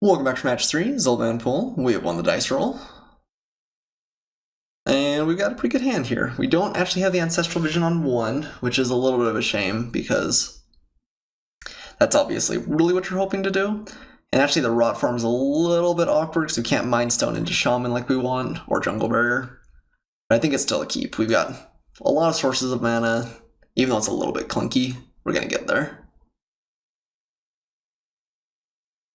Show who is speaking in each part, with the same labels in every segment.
Speaker 1: Welcome back to match 3, Oldmanpoole. We have won the dice roll. And we've got a pretty good hand here. We don't actually have the Ancestral Vision on 1, which is a little bit of a shame because that's obviously really what you're hoping to do. And actually the Rot Farm's a little bit awkward because we can't Mind Stone into Shaman like we want, or Jungle Barrier. But I think it's still a keep. We've got a lot of sources of mana, even though it's a little bit clunky. We're going to get there.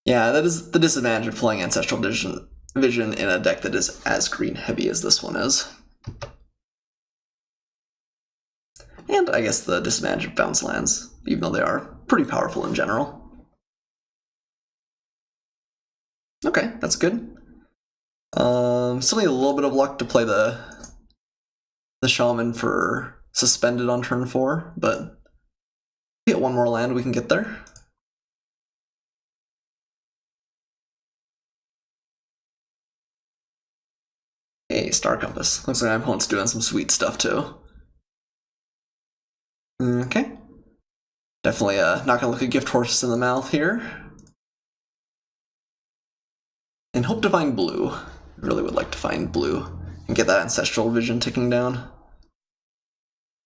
Speaker 1: Yeah, that is the disadvantage of playing Ancestral Vision in a deck that is as green heavy as this one is. And I guess the disadvantage of bounce lands, even though they are pretty powerful in general. Okay, that's good. Still need a little bit of luck to play the Shaman for Suspended on turn 4, but if we get one more land, we can get there. Hey, Star Compass. Looks like my opponent's doing some sweet stuff too. Okay. Definitely not gonna look a gift horse in the mouth here. And hope to find blue. I really would like to find blue and get that Ancestral Vision ticking down.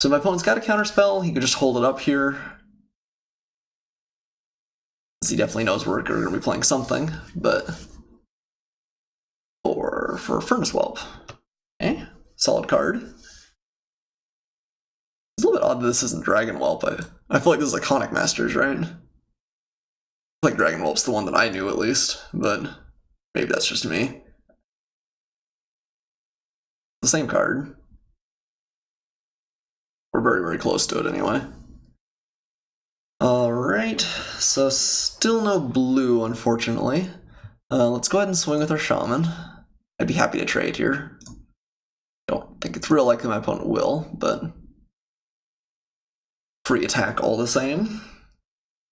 Speaker 1: So if my opponent's got a counterspell, he could just hold it up here. Because he definitely knows we're gonna be playing something, but for Furnace Whelp. Okay, solid card. It's a little bit odd that this isn't Dragon Whelp. I feel like this is Iconic Masters, right? I feel like Dragon Whelp's the one that I knew at least, but maybe that's just me. The same card. We're very, very close to it anyway. Alright, so still no blue, unfortunately. Let's go ahead and swing with our Shaman. I'd be happy to trade here. Don't think it's real likely my opponent will, but free attack all the same.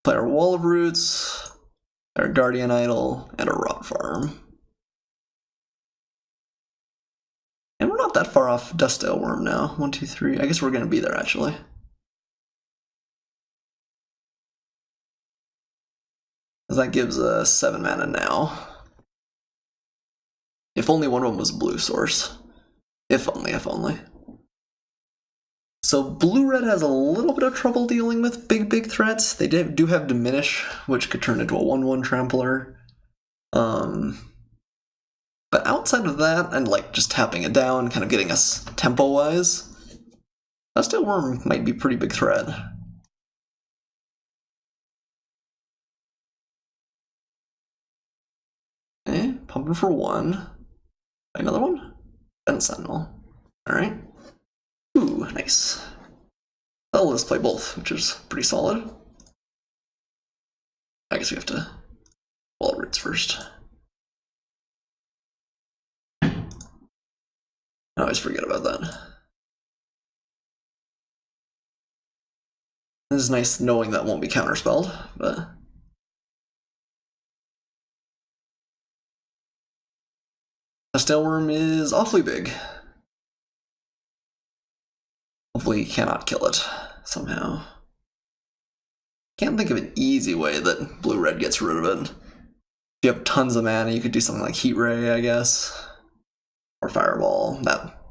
Speaker 1: Play our Wall of Roots, our Guardian Idol, and a Rot Farm. And we're not that far off Dustale Worm now. 1, 2, 3. I guess we're going to be there actually. That gives us 7 mana now. If only one of them was blue source. If only, if only. So blue-red has a little bit of trouble dealing with big threats. They do have Diminish, which could turn into a 1/1 trampler. But outside of that, and like just tapping it down, kind of getting us tempo-wise, Dustale Worm might be a pretty big threat. Okay, pumping for 1. Another one? Ben Sentinel. Alright. Ooh, nice. That'll let us play both, which is pretty solid. I guess we have to Wall of Roots first. I always forget about that. This is nice knowing that won't be counterspelled, but Dustale Worm is awfully big. Hopefully he cannot kill it somehow. Can't think of an easy way that blue-red gets rid of it. If you have tons of mana, you could do something like Heat Ray, I guess. Or Fireball,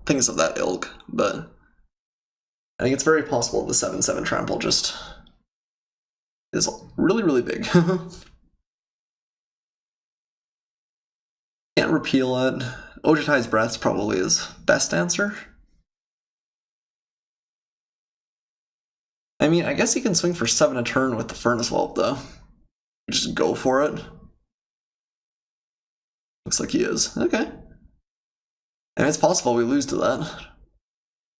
Speaker 1: things of that ilk, but I think it's very possible the 7/7 trample just is really, really big. Can't repeal it. Ojutai's Breath's probably his best answer. I mean, I guess he can swing for 7 a turn with the Furnace Whelp, though. Just go for it. Looks like he is. Okay. And it's possible we lose to that.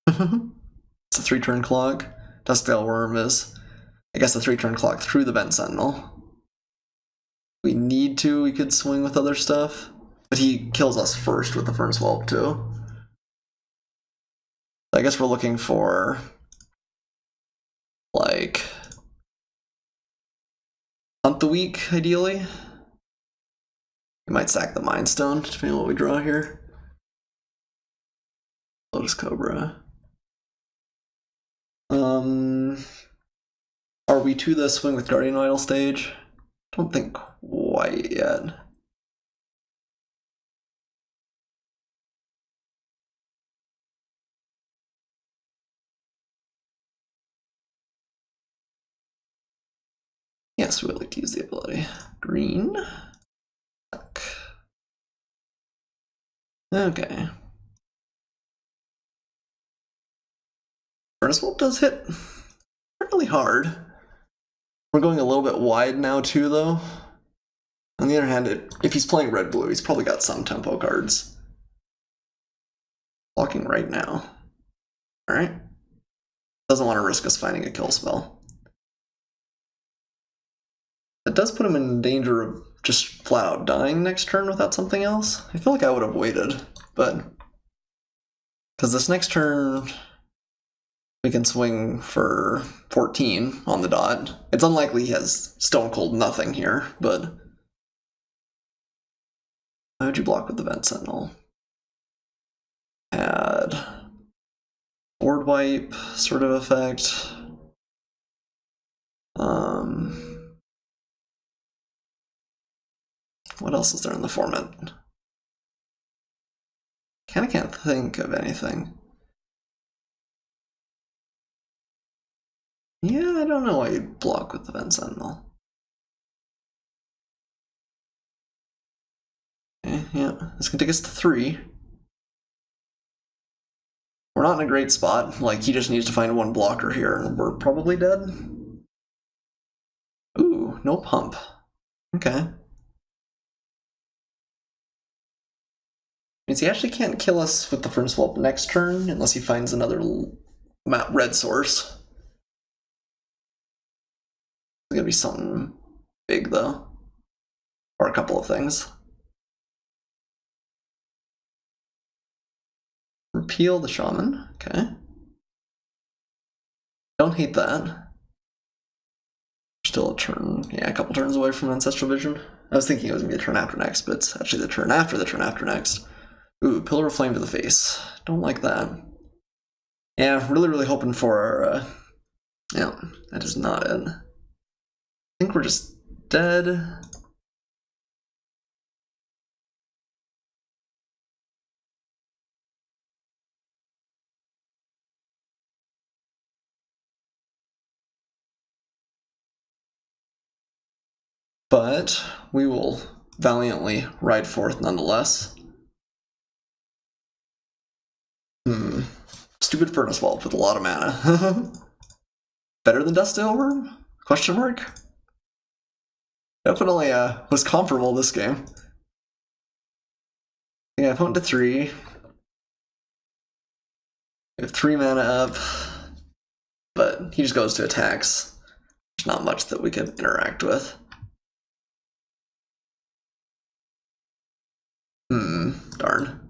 Speaker 1: It's a 3-turn clock. Dustale Worm is, I guess, a 3-turn clock through the Ben Sentinel. If we need to, we could swing with other stuff. But he kills us first with the Furnace Whelp, too. I guess we're looking for like Hunt the Weak, ideally. We might sack the Mind Stone, depending on what we draw here. Lotus Cobra. Are we to the swing with Guardian Idol stage? Don't think quite yet. Yes, we would like to use the ability. Green. Okay. Furnace Bolt does hit fairly hard. We're going a little bit wide now too, though. On the other hand, if he's playing red-blue, he's probably got some tempo cards. Blocking right now. Alright. Doesn't want to risk us finding a kill spell. That does put him in danger of just flat out dying next turn without something else. I feel like I would have waited, but... because this next turn, we can swing for 14 on the dot. It's unlikely he has Stone Cold nothing here, but... how would you block with the Vent Sentinel? Add... board wipe sort of effect. What else is there in the format? Kinda can't think of anything. Yeah, I don't know why you'd block with the Vent Sentinel. Okay, yeah, this can take us to 3. We're not in a great spot. Like, he just needs to find one blocker here, and we're probably dead. Ooh, no pump. Okay. Means he actually can't kill us with the Furnace Whelp next turn unless he finds another red source. It's gonna be something big, though. Or a couple of things. Repeal the Shaman. Okay. Don't hate that. Still a turn, yeah, a couple turns away from Ancestral Vision. I was thinking it was gonna be the turn after next, but it's actually the turn after the turn after next. Ooh, Pillar of Flame to the face. Don't like that. Yeah, really hoping for our, yeah, that is not it. I think we're just dead. But we will valiantly ride forth nonetheless. Stupid Furnace Vault with a lot of mana. Better than Dust Worm? Question mark? Definitely was comparable this game. Yeah, opponent to 3. We have 3 mana up, but he just goes to attacks. There's not much that we can interact with. Darn.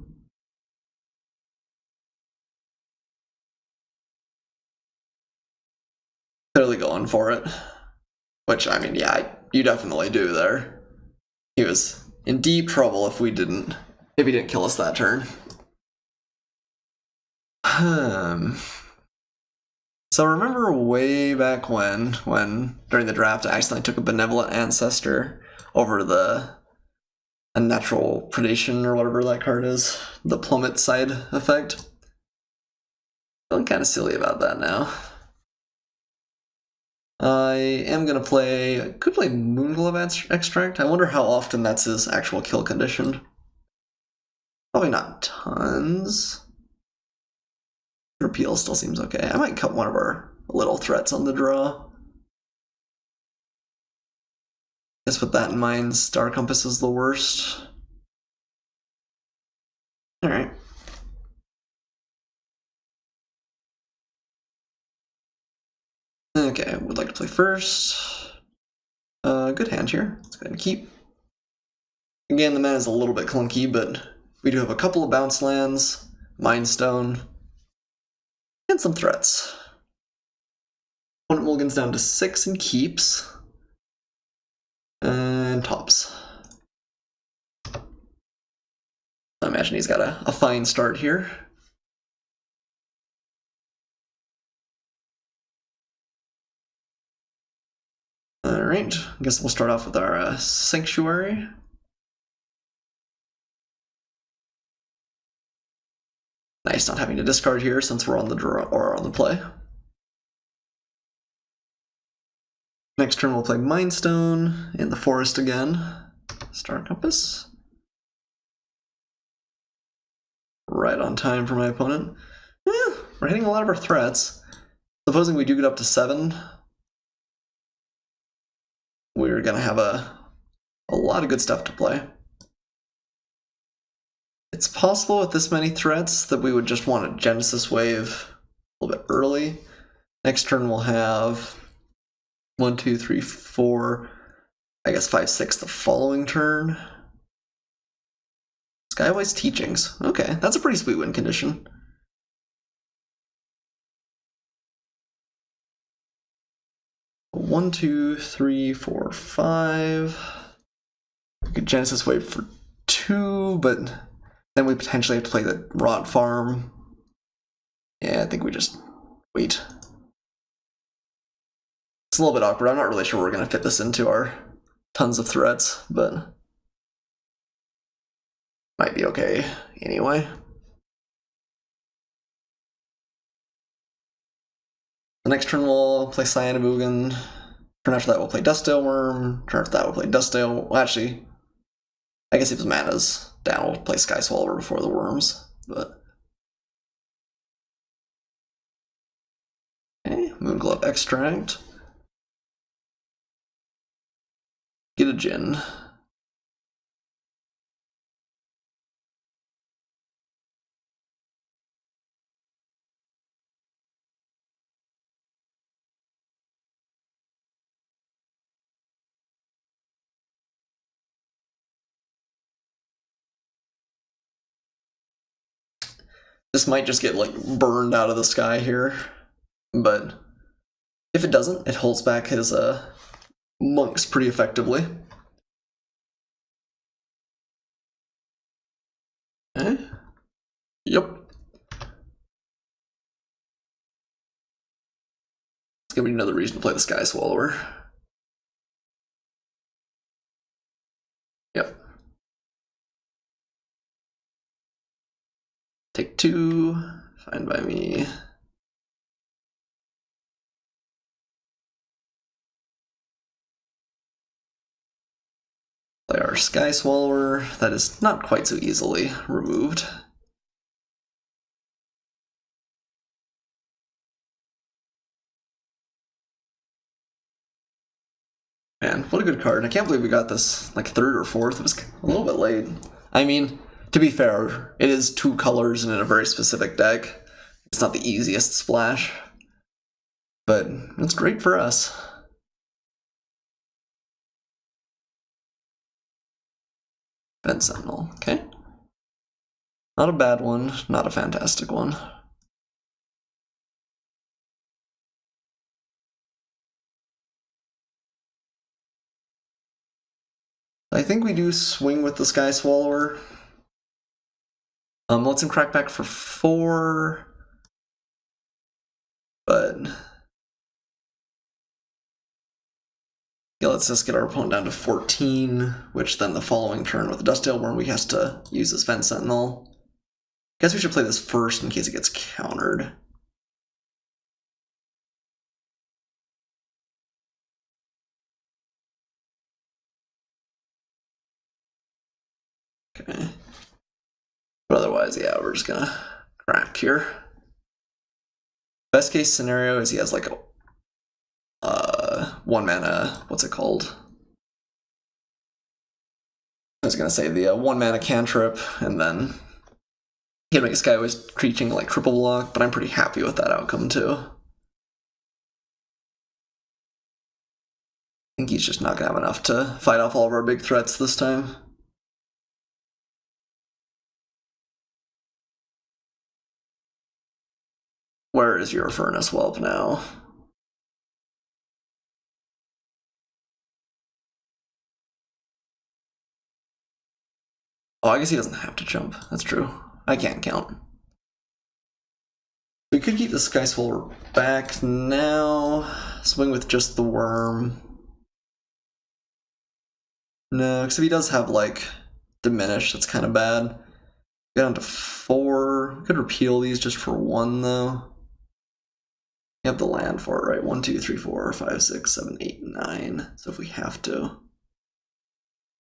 Speaker 1: Clearly going for it. Which, I mean, yeah, you definitely do there. He was in deep trouble if he didn't kill us that turn. So remember way back when during the draft I accidentally took a Benevolent Ancestor over the Unnatural Predation or whatever that card is, the Plummet side effect? Feeling kind of silly about that now. I am gonna play, I could play Moonglove Extract. I wonder how often that's his actual kill condition. Probably not tons. Repeal still seems okay. I might cut one of our little threats on the draw. Guess with that in mind, Star Compass is the worst. Alright. Okay, would like to play first. Good hand here. Let's go ahead and keep. Again, the mana is a little bit clunky, but we do have a couple of bounce lands, Mind Stone, and some threats. Opponent mulligans down to 6 and keeps. And tops. I imagine he's got a fine start here. Alright, I guess we'll start off with our Sanctuary. Nice not having to discard here, since we're on the draw or on the play. Next turn we'll play Mindstone in the forest again. Star Compass. Right on time for my opponent. We're hitting a lot of our threats. Supposing we do get up to 7, we're gonna have a lot of good stuff to play. It's possible with this many threats that we would just want a Genesis Wave a little bit early. Next turn we'll have 1, 2, 3, 4, I guess 5, 6 the following turn. Skywise Teachings. Okay, that's a pretty sweet win condition. One, 2, 3, 4, 5. We could Genesis Wave for 2, but then we potentially have to play the Rot Farm. Yeah, I think we just wait. It's a little bit awkward. I'm not really sure we're going to fit this into our tons of threats, but might be okay anyway. The next turn we'll play Cyanoboogan. Turn after that we'll play Dustdale Worm. Turn after that we'll play Dustdale... Well, actually, I guess if his mana's down, we'll play Sky Swallower before the Worms, but... Okay, Moonglove Extract. Get a Djinn. This might just get, like, burned out of the sky here, but if it doesn't, it holds back his monks pretty effectively. Okay. Yep. It's gonna be another reason to play the Sky Swallower. Yep. Take 2, fine by me. Play our Sky Swallower. That is not quite so easily removed. Man, what a good card. I can't believe we got this like 3rd or 4th. It was a little bit late. I mean, to be fair, it is 2 colors and in a very specific deck. It's not the easiest splash, but it's great for us. Ben Sentinel, okay. Not a bad one, not a fantastic one. I think we do swing with the Sky Swallower. Let's him crack back for 4. But yeah, let's just get our opponent down to 14, which then the following turn with the Dustdale Worm, we has to use this Fen Sentinel. Guess we should play this first in case it gets countered. Okay. But otherwise, yeah, we're just gonna crack here. Best case scenario is he has like a 1 mana, what's it called? I was gonna say the 1 mana cantrip, and then he can make a Skywise Creature like triple block, but I'm pretty happy with that outcome too. I think he's just not gonna have enough to fight off all of our big threats this time. Where is your Furnace Whelp now? Oh, I guess he doesn't have to jump. That's true. I can't count. We could keep the Sky Swallower back now. Swing with just the Worm. No, because if he does have, like, Diminish, that's kind of bad. Get down to 4. We could repeal these just for 1, though. You have the land for it, right? 1, 2, 3, 4, 5, 6, 7, 8, 9. So if we have to,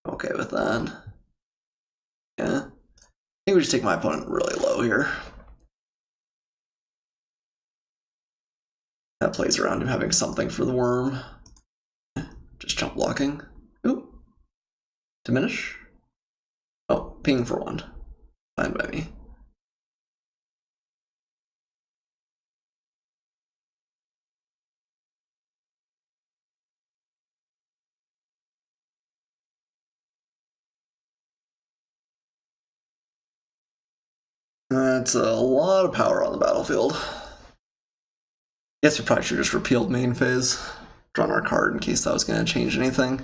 Speaker 1: I'm okay with that. Yeah. I think we just take my opponent really low here. That plays around him having something for the worm. Just jump blocking. Ooh. Diminish. Oh, ping for 1. Fine by me. That's a lot of power on the battlefield. Guess we probably should have just repealed main phase. Drawn our card in case that was going to change anything.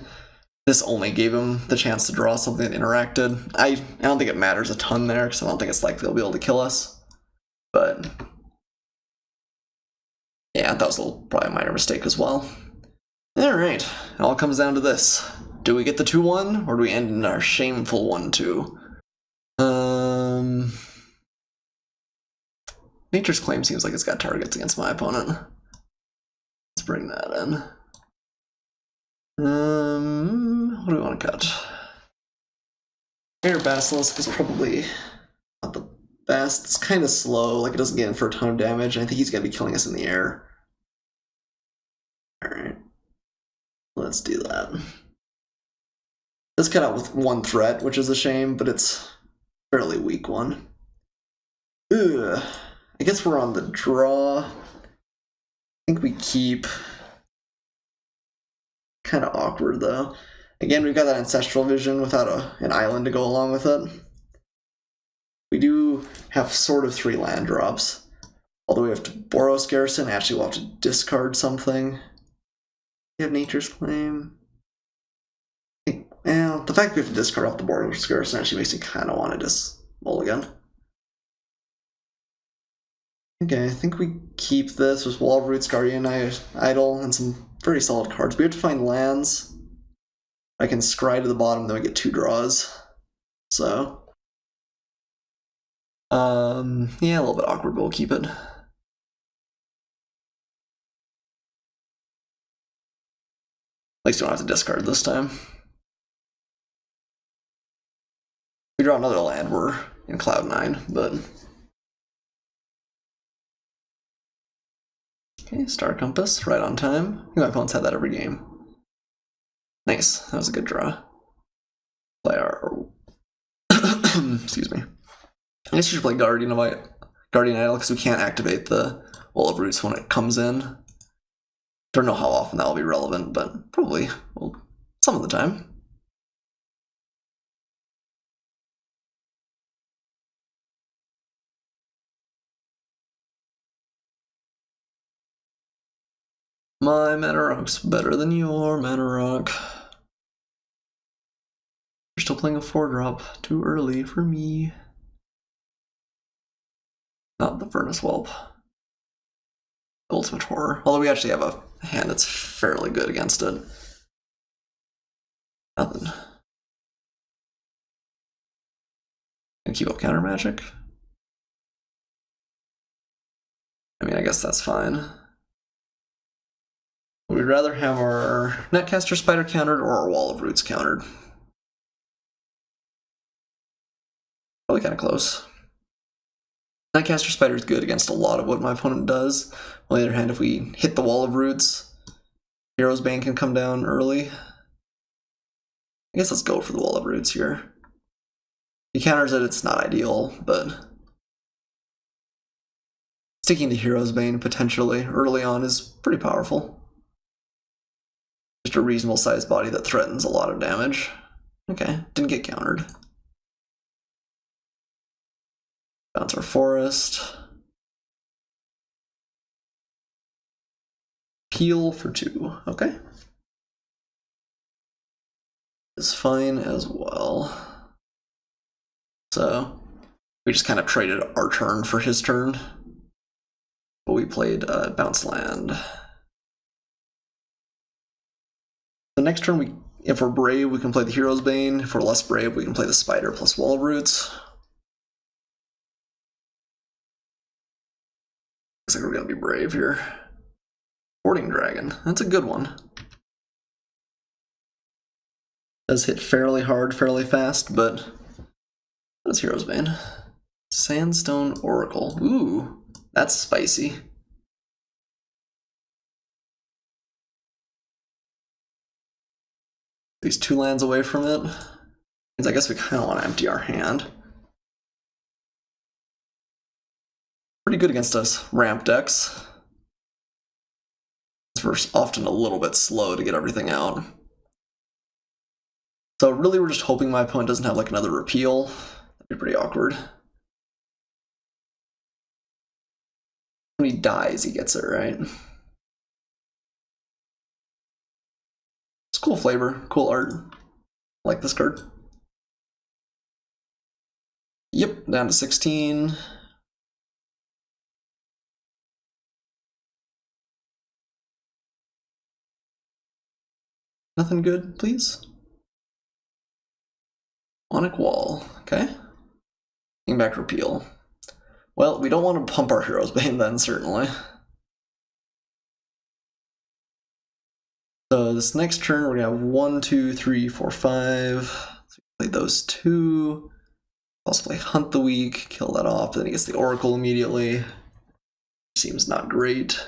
Speaker 1: This only gave him the chance to draw something that interacted. I don't think it matters a ton there, because I don't think it's likely they'll be able to kill us. But yeah, that was probably a minor mistake as well. Alright, it all comes down to this. Do we get the 2-1, or do we end in our shameful 1-2? Nature's Claim seems like it's got targets against my opponent. Let's bring that in. What do we want to cut? Air Basilisk is probably not the best. It's kind of slow, like it doesn't get in for a ton of damage, and I think he's going to be killing us in the air. Alright. Let's do that. Let's cut out with 1 threat, which is a shame, but it's a fairly weak one. Ugh. I guess we're on the draw. I think we keep. Kind of awkward, though. Again, we've got that Ancestral Vision without an island to go along with it. We do have sort of 3 land drops. Although we have to Boros Garrison, actually we'll have to discard something. We have Nature's Claim. Well, the fact that we have to discard off the Boros Garrison actually makes me kind of want to just mulligan. Okay, I think we keep this with Wall of Roots, Guardian Idol, and some very solid cards. We have to find lands. I can scry to the bottom, then we get 2 draws. So, yeah, a little bit awkward, but we'll keep it. At least we don't have to discard this time. If we draw another land, we're in Cloud 9, but... Okay, Star Compass, right on time. I think my opponent's had that every game. Nice, that was a good draw. Play our... Excuse me. I guess you should play Guardian Idol, because we can't activate the Wall of Roots when it comes in. Don't know how often that will be relevant, but probably, well, some of the time. My Mana Rock's better than your Mana Rock. You're still playing a 4-drop. Too early for me. Not the Furnace Whelp. Ultimate Horror. Although we actually have a hand that's fairly good against it. Nothing. And keep up counter magic. I mean, I guess that's fine. We'd rather have our Netcaster Spider countered or our Wall of Roots countered. Probably kind of close. Netcaster Spider is good against a lot of what my opponent does. On the other hand, if we hit the Wall of Roots, Hero's Bane can come down early. I guess let's go for the Wall of Roots here. He counters it, it's not ideal, but sticking to Hero's Bane potentially early on is pretty powerful. Just a reasonable sized body that threatens a lot of damage. Okay, didn't get countered. Bounce our forest. Peel for 2. Okay. Is fine as well. So we just kind of traded our turn for his turn. But we played Bounce Land. The next turn, if we're brave, we can play the Hero's Bane. If we're less brave, we can play the Spider plus Wall of Roots. Looks like we're gonna be brave here. Boarding Dragon. That's a good one. Does hit fairly hard, fairly fast, but that's Hero's Bane. Sandstone Oracle. Ooh, that's spicy. These 2 lands away from it. Means I guess we kind of want to empty our hand. Pretty good against us ramp decks. We're often a little bit slow to get everything out. So really we're just hoping my opponent doesn't have like another repeal. That'd be pretty awkward. When he dies, he gets it, right? It's cool flavor, cool art. I like this card. Yep, down to 16. Nothing good, please. Onic Wall, okay. Bring back repeal. Well, we don't want to pump our Hero's Bane then, certainly. So this next turn, we're gonna have 1, 2, 3, 4, 5. So we play those 2. Also play Hunt the Weak, kill that off, then he gets the Oracle immediately. Seems not great.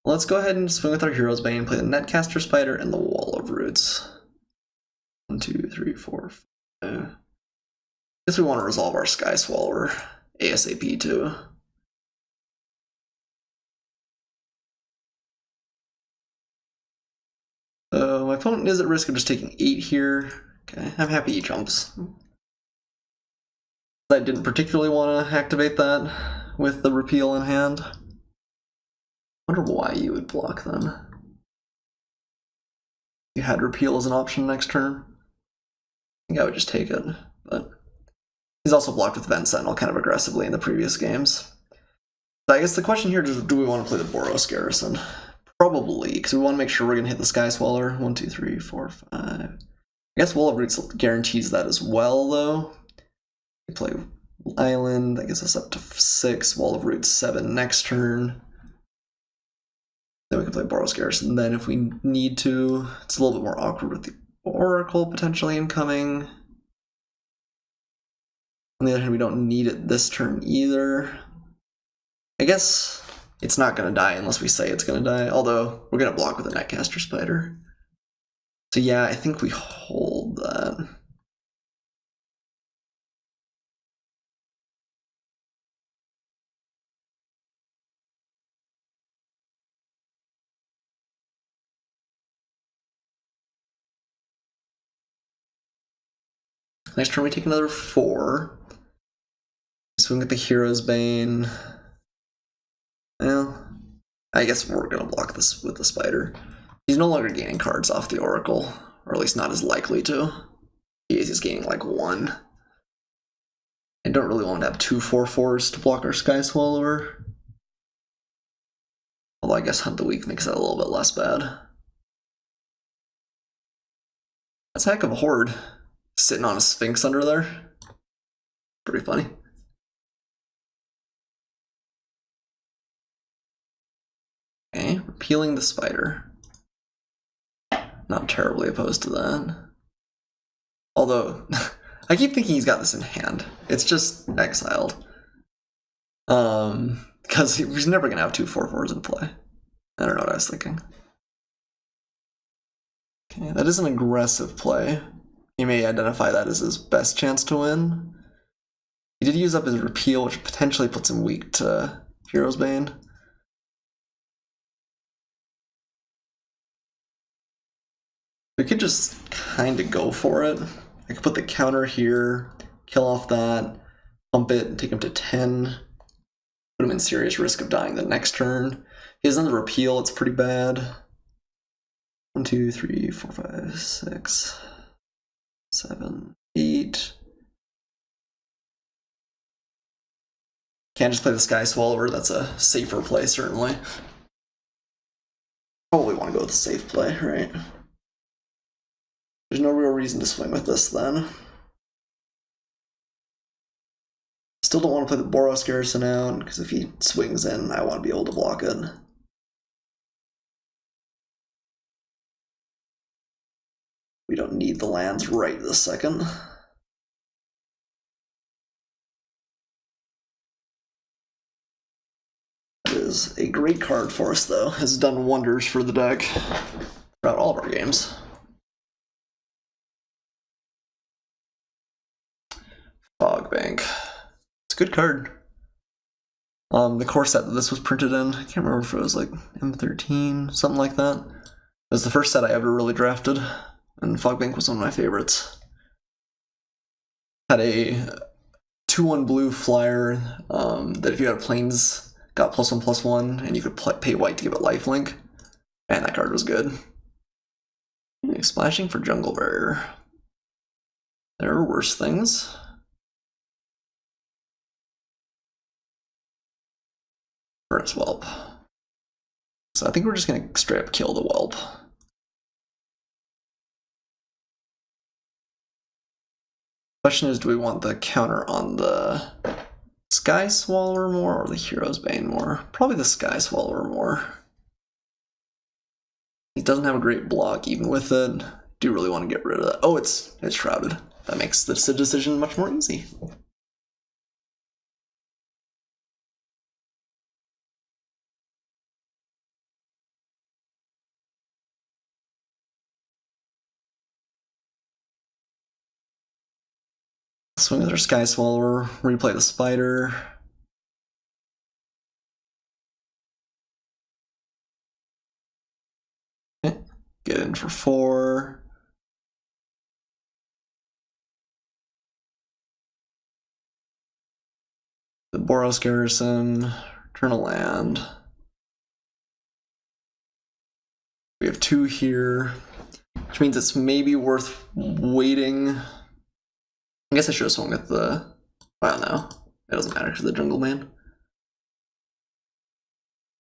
Speaker 1: Let's go ahead and swing with our Hero's Bane, play the Netcaster Spider and the Wall of Roots. 1, 2, 3, 4, 5. Guess we want to resolve our Sky Swallower ASAP too. So my opponent is at risk of just taking 8 here. Okay, I'm happy he jumps. I didn't particularly want to activate that with the repeal in hand. Wonder why you would block then. You had repeal as an option next turn. I think I would just take it, but he's also blocked with Vent Sentinel kind of aggressively in the previous games. So I guess the question here is, do we want to play the Boros Garrison? Probably, because we want to make sure we're going to hit the Sky Swallower. 1, 2, 3, 4, 5. I guess Wall of Roots guarantees that as well, though. We play Island, that gets us up to 6. Wall of Roots 7 next turn. Then we can play Boros Garrison. Then if we need to, it's a little bit more awkward with the Oracle potentially incoming. On the other hand, we don't need it this turn either. I guess it's not going to die unless we say it's going to die, although we're going to block with a Netcaster Spider. So yeah, I think we hold that. Next turn we take another 4. Swing at the Hero's Bane. Well, I guess we're going to block this with the Spider. He's no longer gaining cards off the Oracle, or at least not as likely to. He is gaining like 1. I don't really want to have 2 4/4s to block our Sky Swallower. Although I guess Hunt the Weak makes that a little bit less bad. That's a heck of a horde. Sitting on a Sphinx under there. Pretty funny. Okay, repealing the Spider. Not terribly opposed to that. Although, I keep thinking he's got this in hand. It's just exiled. Because he's never going to have 2 4/4s in play. I don't know what I was thinking. Okay, that is an aggressive play. He may identify that as his best chance to win. He did use up his repeal, which potentially puts him weak to Hero's Bane. We could just kind of go for it. I could put the counter here, kill off that, pump it, and take him to 10. Put him in serious risk of dying the next turn. He has another repeal, it's pretty bad. 1, 2, 3, 4, 5, 6, 7, 8. Can't just play the Sky Swallower, that's a safer play, certainly. Probably want to go with the safe play, right? There's no real reason to swing with this then. Still don't want to play the Boros Garrison out, because if he swings in, I want to be able to block it. We don't need the lands right this second. That is a great card for us, though. Has done wonders for the deck throughout all of our games. Fog Bank. It's a good card. The core set that this was printed in, I can't remember if it was like M13, something like that. It was the first set I ever really drafted, and Fog Bank was one of my favorites. Had a 2/1 blue flyer that if you had planes, got +1/+1, and you could pay white to give it lifelink. Man, that card was good. Splashing for Jungle Barrier. There are worse things. Furnace Whelp. So I think we're just gonna straight up kill the Whelp. Question is, do we want the counter on the Sky Swallower more or the Hero's Bane more? Probably the Sky Swallower more. He doesn't have a great block even with it. Do really want to get rid of that. Oh, it's shrouded. That makes this decision much more easy. Swing with our Sky Swallower, replay the Spider. Okay. Get in for 4. The Boros Garrison, return a land. We have 2 here, which means it's maybe worth waiting. I guess I should have swung with the... Well, no. It doesn't matter because the Jungle Man.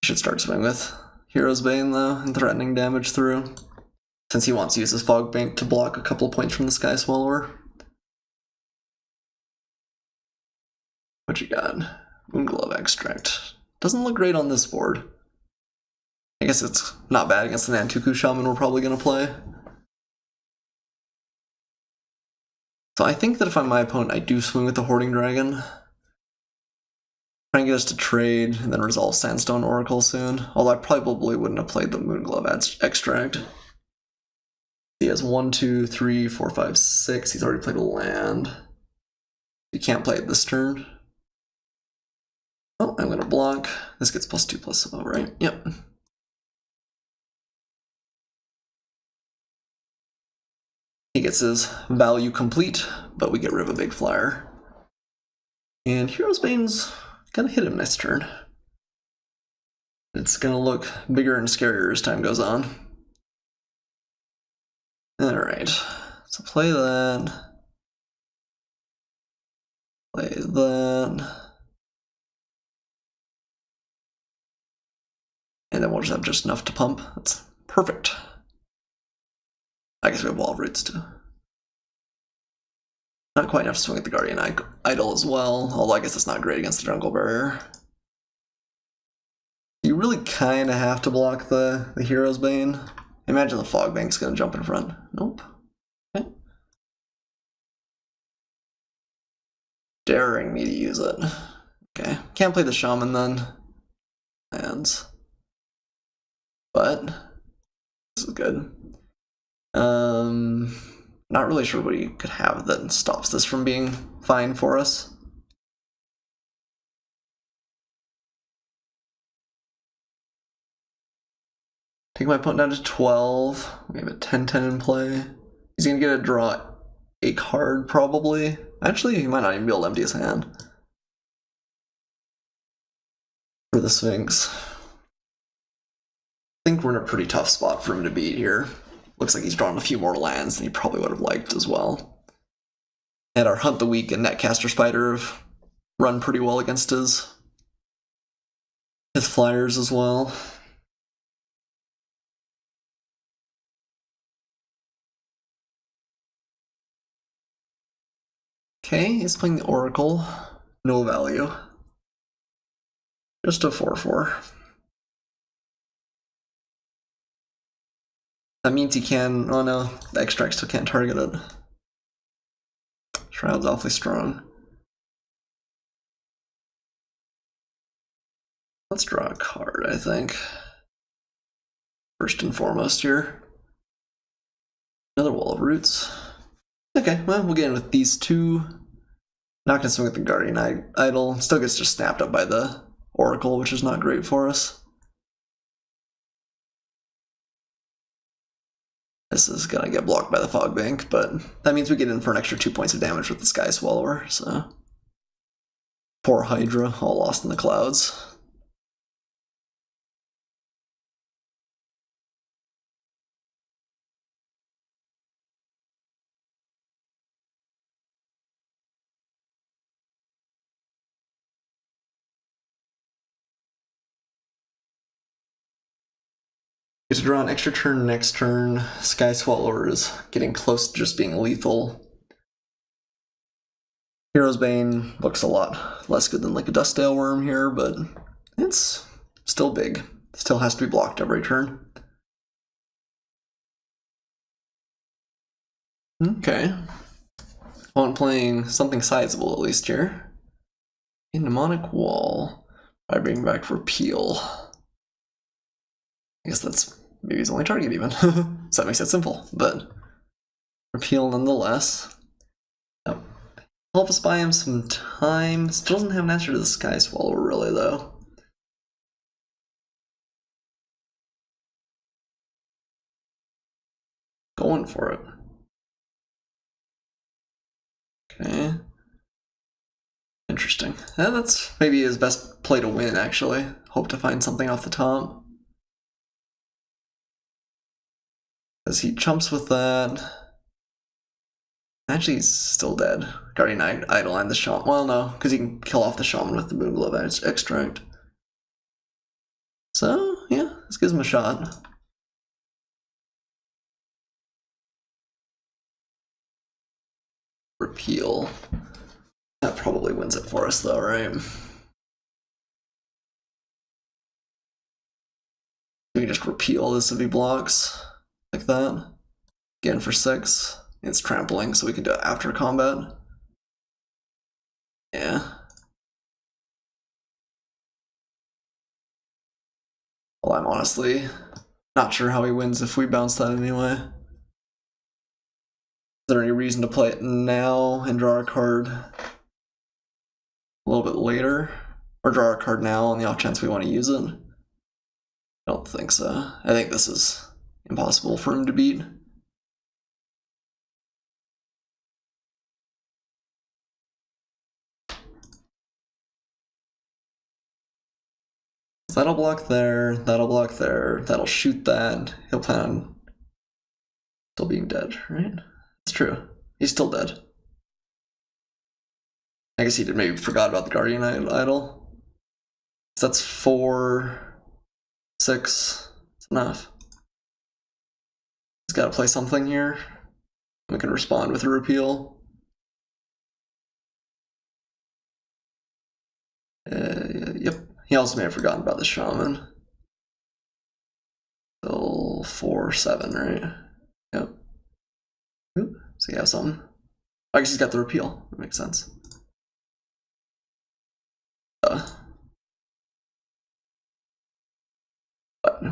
Speaker 1: I should start swinging with Hero's Bane, though, and threatening damage through, since he wants to use his Fog Bank to block a couple of points from the Sky Swallower. What you got? Moonglove Extract. Doesn't look great on this board. I guess it's not bad against the Nantuku Shaman we're probably going to play. So I think that if I'm my opponent, I do swing with the Hoarding Dragon. Try and get us to trade, and then resolve Sandstone Oracle soon. Although I probably wouldn't have played the Moonglove Extract. He has 1, 2, 3, 4, 5, 6. He's already played a land. He can't play it this turn. Oh, I'm going to block. This gets +2/+0, right? Yep. He gets his value complete, but we get rid of a big flyer. And Hero's Bane's gonna hit him next turn. It's gonna look bigger and scarier as time goes on. Alright, so play that. Play that. And then we'll just have enough to pump. That's perfect. I guess we have Wall of Roots too. Not quite enough to swing at the Guardian Idol as well, although I guess it's not great against the Jungle Barrier. You really kind of have to block the Hero's Bane. Imagine the Fog Bank's going to jump in front. Nope. Okay. Daring me to use it. Okay, can't play the Shaman then. Lands. But this is good. Not really sure what you could have that stops this from being fine for us. Take my opponent down to 12. We have a 10-10 in play. He's gonna get a draw a card probably. Actually, he might not even be able to empty his hand. For the Sphinx. I think we're in a pretty tough spot for him to beat here. Looks like he's drawn a few more lands than he probably would have liked as well. And our Hunt the Weak and Netcaster Spider have run pretty well against his flyers as well. Okay, he's playing the Oracle. No value. Just a 4/4. That means he can. Oh no, the extract still can't target it. Shroud's awfully strong. Let's draw a card, I think. First and foremost here. Another Wall of Roots. Okay, well, we'll get in with these two. Not gonna swing with the Guardian Idol. Still gets just snapped up by the Oracle, which is not great for us. This is gonna get blocked by the Fog Bank, but that means we get in for an extra 2 points of damage with the Sky Swallower, so. Poor Hydra, all lost in the clouds. Get to draw an extra turn next turn. Sky Swallower is getting close to just being lethal. Hero's Bane looks a lot less good than like a Dustdale Worm here, but it's still big. Still has to be blocked every turn. Okay. I'm playing something sizable at least here. A Mnemonic Wall. I bring back Repeal. I guess that's maybe his only target even. So that makes it simple, but Repeal nonetheless. Oh. Help us buy him some time. Still doesn't have an answer to the Sky Swallower really though. Going for it. Okay. Interesting. Yeah, that's maybe his best play to win actually. Hope to find something off the top. Because he chumps with that. Actually, he's still dead. Guardian Idol and the Shaman. Well, no, because he can kill off the Shaman with the Moonglove extract. So, yeah, this gives him a shot. Repeal. That probably wins it for us, though, right? We can just repeal this if he blocks. Like that. Again for 6. It's trampling, so we can do it after combat. Yeah. Well, I'm honestly not sure how he wins if we bounce that anyway. Is there any reason to play it now and draw a card a little bit later? Or draw a card now on the off chance we want to use it? I don't think so. I think this is impossible for him to beat. That'll block there, that'll block there, that'll shoot that. He'll plan on still being dead, right? It's true. He's still dead. I guess he did maybe forgot about the Guardian Idol. So that's 4, 6. It's enough. He's got to play something here. We can respond with a repeal. Yep. He also may have forgotten about the Shaman. Still 4, 7, right? Yep. Oop, so he has something. I guess he's got the repeal. That makes sense. But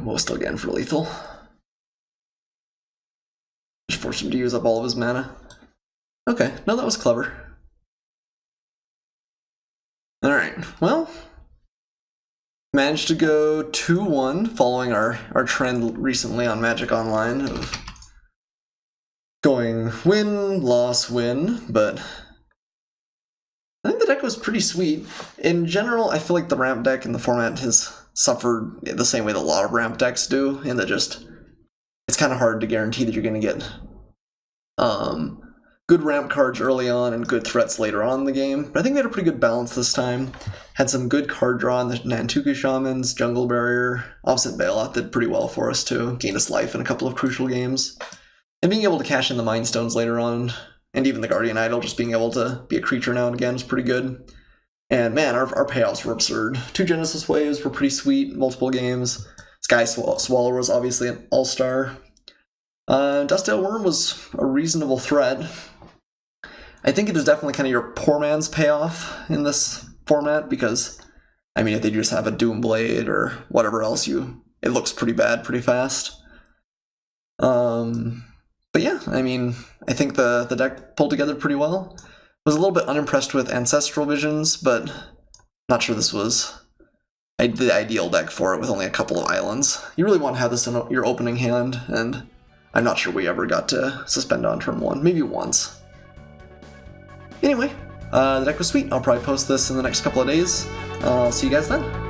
Speaker 1: we'll still get in for lethal. Just force him to use up all of his mana. Okay, no, that was clever. Alright, well. Managed to go 2-1 following our trend recently on Magic Online of going win, loss, win, but I think the deck was pretty sweet. In general, I feel like the ramp deck in the format has suffered the same way that a lot of ramp decks do, in that just it's kind of hard to guarantee that you're going to get good ramp cards early on and good threats later on in the game. But I think we had a pretty good balance this time. Had some good card draw in the Nantuku Shamans, Jungle Barrier, Opposite Bailout did pretty well for us too. Gained us life in a couple of crucial games. And being able to cash in the Mind Stones later on, and even the Guardian Idol, just being able to be a creature now and again is pretty good. And man, our payouts were absurd. 2 Genesis Waves were pretty sweet, multiple games. Sky Swallower was obviously an all-star. Dustale Worm was a reasonable threat. I think it is definitely kind of your poor man's payoff in this format, because, I mean, if they just have a Doomblade or whatever else, it looks pretty bad pretty fast. But yeah, I mean, I think the deck pulled together pretty well. Was a little bit unimpressed with Ancestral Visions, but not sure this was the ideal deck for it with only a couple of islands. You really want to have this in your opening hand, and I'm not sure we ever got to suspend on turn 1, maybe once. Anyway, the deck was sweet. I'll probably post this in the next couple of days. I'll see you guys then.